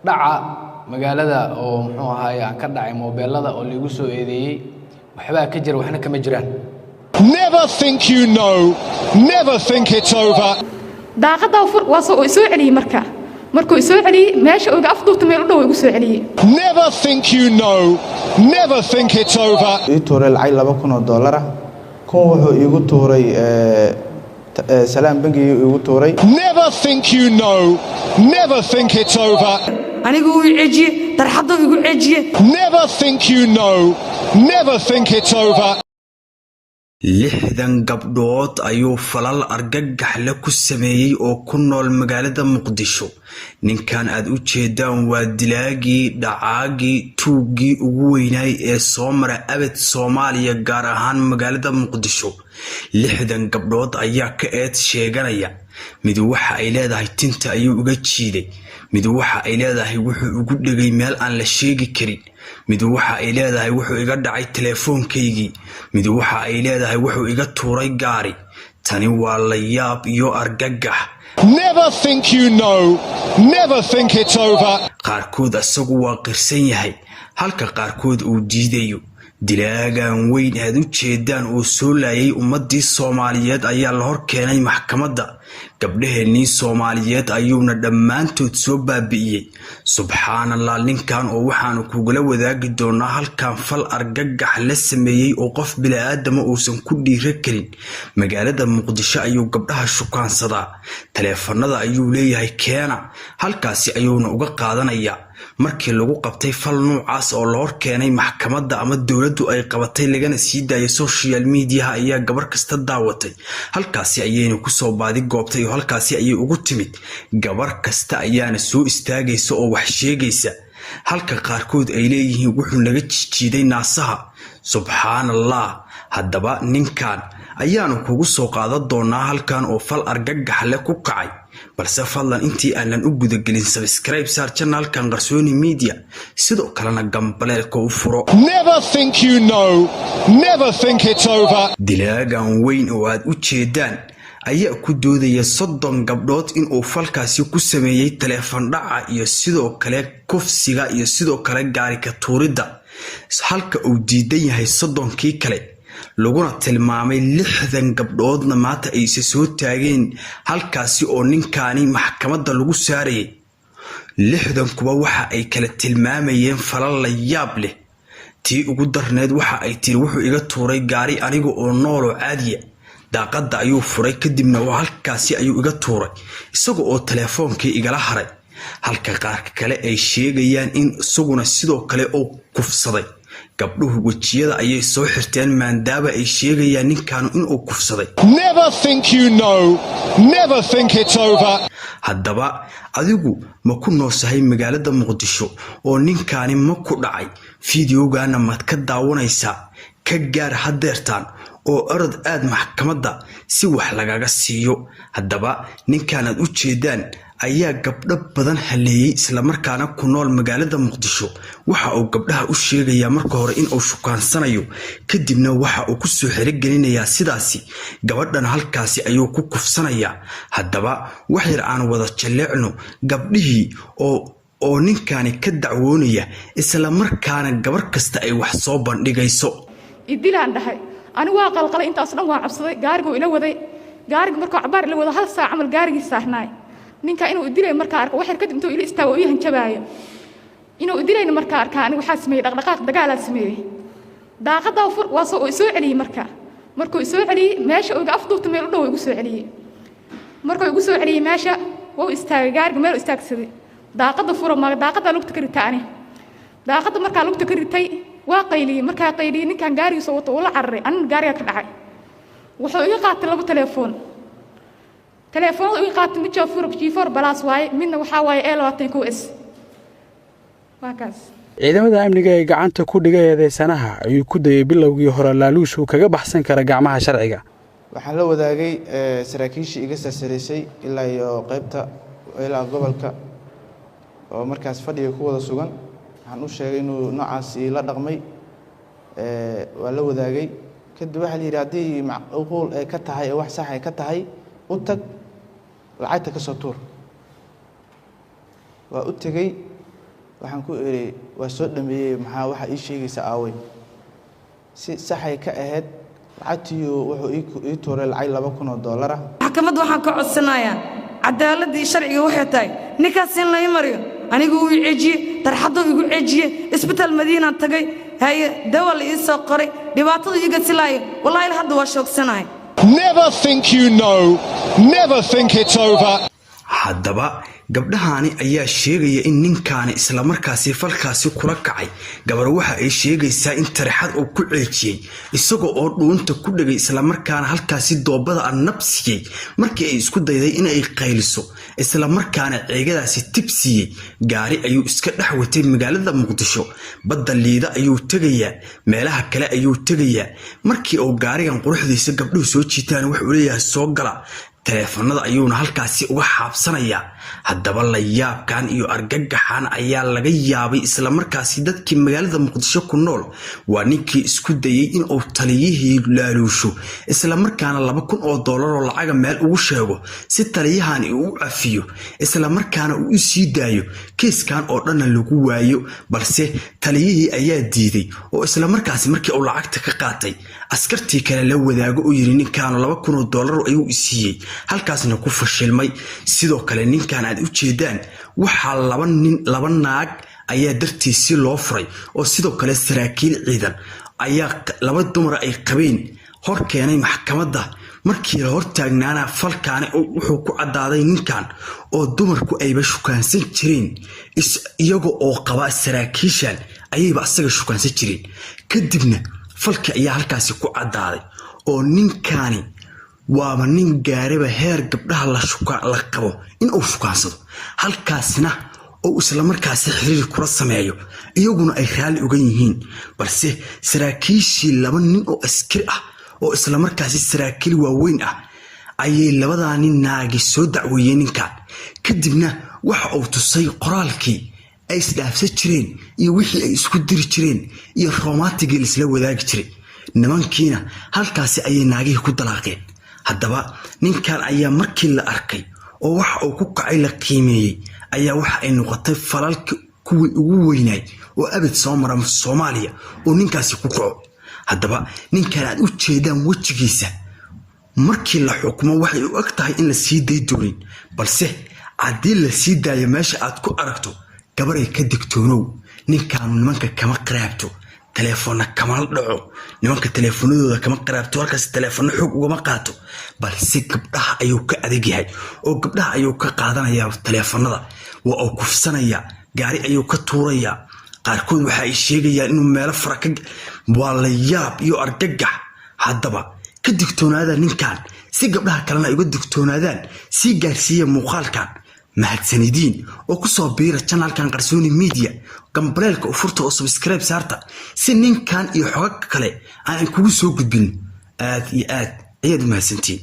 dhaca magaalada oo muxuu ahaay aan ka dhacay mobilada oo lagu soo eedeeyay waxba ka jir waxna kama jiraan. Never think you know, never think it's over. daaqada fur waa soo celiyay markuu soo celiyay meesha uu afduubta meel u dhow igu soo celiyay. Never think you know, never think it's over. ii tuuray lacag $2,000 kun wuxuu igu tuuray salaam bangi igu tuuray. Never think you know, never think it's over. anigu uu ceejiye tarxadda igu ceejiye. Never think you know, never think it's over. 60 gabdhood ayuu falal argagax la ku sameeyay oo ku nool magaalada Muqdisho. ninkan aad u jeedaan waa dilaagii dhacaagii tuugii ugu weynay ee soo mara abad Soomaaliya gaar ahaan magaalada Muqdisho. 60 gabdhood ayaa ka eed sheeganaya. mid waxa ay leedahay tinta ayuu uga jiiday. mid waxa ay leedahay wuxuu ugu dhigay meel aan la sheegi karin. mid waxa ay leedahay wuxuu iga dhacay telefoonkaygii. mid waxa ay leedahay wuxuu iga tuuray gaari. tani waa la yaab iyo argagax. Never think you know, never think it's over. qaarkood asagu waa qirsan yahay halka qaarkood uu diidayo. dilaagan weyn aad u jeedaan oo soo laayay ummadii Soomaaliyeed ayaa la hor keenay maxkamadda. gabdhaheenii Soomaaliyeed ayuuna dhammaantood soo baabi'iyay. subxaanallah, ninkan oo waxaanu kugula wadaagi doonaa halkan fal argagax la sameeyay oo qof bini'aadam uusan ku dhiira karin. magaalada Muqdisho ayuu gabdhaha shukaansadaa. taleefanada ayuu leeyahay keena, halkaasi ayuuna uga qaadanaya. markii lagu qabtay fal noocaas oo la hor keenay maxkamadda ama dawladdu ay qabatay lagana sii daayay social media ayaa gabar kasta daawatay. halkaasi ayayna ku soo baadi goobtay oo halkaasi ayay ugu timid. gabar kasta ayaana soo istaagaysa oo wax sheegaysa. halka qaarkood ay leeyihiin wuxuu naga jiiday naasaha. subxaanallah, haddaba ninkan ayaanu kugu soo qaadan doonaa halkan oo fal argagax leh ku kacay. balse fadlan intii aanan u gudagelin subscribe saar channelkan Qarsooni Media, sidoo kalena gambaleelka u furo. Never think you know, never think it's over. dilaagan weyn oo aad u jeedaan ayaa ku doodaya 30 gabdhood in uu falkaasi ku sameeyay telefoon dhaca iyo sidoo kale kufsiga iyo sidoo kale gaari ka tuuridda. halka uu diidan yahay 30kii kale laguna tilmaamay 60 gabdhoodna maanta ay soo taageen halkaasi oo ninkaani maxkamadda lagu saarayay. 60 kuba waxa ay kala tilmaamayeen falal la yaab leh. tii ugu darneed waxa ay tiri wuxuu iga tuuray gaari aniga oo nool oo caadiya. daaqada ayuu furay kadibna halkaasi ayuu iga tuuray isaga oo telefoonkii igala haray. halka qaar kale ay sheegayaan in isaguna sidoo kale oo kufsaday. gabdhuhu wajiyada ayay soo xirteen maadaama ay sheegayaan ninkan inuu kufsaday. Never think you know, never think it's over. haddaba adigu ma ku noosahay magaalada Muqdisho oo ninkaani ma ku dhacay? fiidiyogaana maad ka daawanaysaa? ka gaar hadeertaan oo orod aad maxkamadda si wax lagaga siiyo. haddaba ninkan aad u jeedaan ayaa gabdho badan haleeyay isla markaana ku nool magaalada Muqdisho. waxa uu gabdhaha u sheegayaa marka hore in uu shukaansanayo, kadibna waxa uu ku soo xirigelinayaa sidaasi gabadhan halkaasi ayuu ku kufsanayaa. haddaba wax yar aan wada jaleecno gabdhihii oo ninkaani ka dacwoonaya isla markaana gabar kasta ay wax soo bandhigayso. idilaan dhahay anigu waa qalqalay intaas dhan waa cabsaday. gaarigu ila waday, gaariga markuu cabaar ila wada hal saac amal gaarigii saarnaay. ninka inuu idilay marka arko wax yar kadib intuu ila istaago iyo hanjabaayo inuu idilayna marka arka anigu waxa sameeyay dhaqdhaqaaq dagaal aan sameeyay. daaqada fur waa soo celiyay markuu soo celiyay meesha uu afduubta meel u dhow igu soo celiyay. markuu igu soo celiyay meesha wuu istaagay gaariga meel istaagsaday. daaqada furo ma daaqada lugta ka ritaani. daaqada marka lugta ka ritay waa qayliyay. marka qayliyay ninkan gaarigiisa wato uu la cararay an gaariga ka dhacay. wuxuu iga qaatay laba telefoon. telefoon uu qaatay mid G4 Plus waaye, midna waxa waaye A22s. waakaas ciidamada amniga ee gacanta ku dhigay eedeysanaha ayuu ku dayay bilowgii hore laaluushu kaga baxsan kara gacmaha sharciga. waxaan la wadaagay saraakiishii iga sasareysay ilaa iyo qaybta ilaa gobolka oo markaas fadhiga ku wada sugan. waxaan u sheegay inuu noocaas la dhaqmay waa la wadaagay. kadib waxa la yiri hadii macquul ay ka tahay wax sax ay ka tahay u tag lacagta ka soo tuur. waa u tagay waxaan ku iri waa soo dhameeyay maxaa waxa ii sheegaysa aaway si saxay ka ahayd lacagtii wuxuu ii tooray lacag $2,000 ah maxkamadda waxaan ka codsanayaa cadaaladii sharciga waxay tahay ninkaas in la mariyo anigu uu ceejiye tarxadu igu ceejiye isbitaal Madiina tagay haye dawa la ii soo qoray dhibaatada iga silaayo wallahi hadda waa shoogsanahay Never think you know, never think it's over. haddaba gabdhahaani ayaa sheegaya in ninkaani isla markaasi falkaasi kula kacay gabar waxa ay sheegaysaa in tarixad uu ku ceejiyay isagoo oo dhuunta ku dhagay isla markaana halkaasi doobada aan nabsiyay markii ay isku dayday in ay qayliso isla markaana ceegadaasi tibsiyay gaari ayuu iska dhaxwatay magaalada Muqdisho badda liida ayuu tagayaa meelaha kale ayuu tagayaa markii uu gaarigan quruxdiisa gabdhuhu soo jiitaan wuxuu leeyahay soo gala telefoonada ayuuna halkaasi uga xaabsanaya haddaba la yaabkan iyo argagaxan ayaa laga yaabay isla markaasi dadkii magaalada Muqdisho ku nool waa ninkii isku dayay in uu taliyihii laaluusho isla markaana $2,000 oo lacag meel ugu sheego si taliyahan uu cafiyo isla markaana uu u sii daayo keeskan oo dhan lagu waayo balse taliyihii ayaa diiday oo isla markaasi markii uu lacagta ka qaatay askartii kale la wadaago oo yiri ninkan $2,000 ayuu siiyay halkaasna ku fashilmay sidoo kale ninkan aad u jeedaan waxa laba naag ayaa dartiisi loo furay oo sidoo kale saraakiil ciidan ayaa laba dumar ay qabeen hor keenay maxkamadda markii la hor taagnaana falkaani wuxuu ku cadaaday ninkan oo dumarku ayba shukaansan jireen iyaga oo qaba saraakiishan ayayba asaga shukaansan jireen kadibna falka ayaa halkaasi ku cadaaday oo ninkaani waaba nin gaariba heer gabdhaha la qabo in uu shukaansado halkaasna oo isla markaasi xiriir kula sameeyo iyaguna ay raali uga yihiin balse saraakiishii laba nin oo askari ah oo isla markaasi saraakiil waaweyn ah ayay labadaani naagi soo dacweeyeen ninkan kadibna waxa uu tusay qoraalkii ay isdhaafsan jireen iyo wixii ay isku diri jireen iyo romantigii isla wadaagi jiray nimankiina halkaasi ayay naagihii ku dalaaqeen haddaba ninkan ayaa markii la arkay oo waxa uu ku kacay la qiimeeyay ayaa waxa ay noqotay falalka kuwii ugu weynaay oo abad soo mara Soomaaliya oo ninkaasi ku kaco haddaba ninkan aad u jeedaan wajigiisa markii la xukumo waxay u ag tahay in la sii day doonin balse haddii la sii daayo meesha aad ku aragto gabar ay ka digtoonow ninkan nimanka kama qaraabto telefoonna kama dhaco nimanka telefoonadooda kama qaraabto halkaas telefoon xog ugama qaato balse gabdhaha ayuu ka adeeg yahay oo gabdhaha ayuu ka qaadanayaa telefoonada waa uu kufsanaya gaari ayuu ka tuuraya qaarkood waxa ay sheegayaan inuu meelo faraka waa la yaab iyo argagax haddaba ka digtoonaada ninkan si gabdhaha kalena ay uga digtoonaadaan si gaarsiiya muuqaalkan mahadsanidin oo ku soo biira channelkan Qarsooni Media gambaleelka u furta oo subscribe saarta si ninkan iyo xogag kale aan kugu soo gudbin aad iyo aad ayaad mahadsantiin